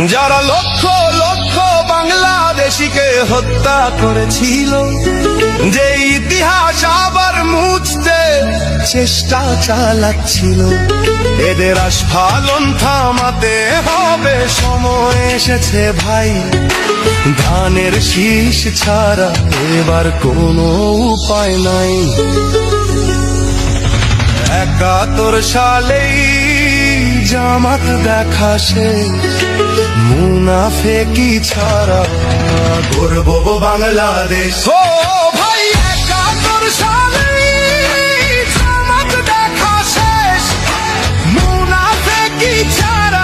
যারা লক্ষ লক্ষ বাংলাদেশিকে হত্যা করেছিল, যে ইতিহাস আবার মুছতে চেষ্টা চালাচ্ছিল, এদের আস্ফালন থামাতে হবে। সময় এসেছে ভাই, ধানের শীষ ছাড়া এবার কোনো উপায় নাই। ৭১ সালেই জামাত দেখা শেষ, মুনাফেকি ছাড়া গর্ব বাংলাদেশ। ও ভাই ৭১ সালেই জামাত দেখা শেষ, মুনাফেকি ছাড়া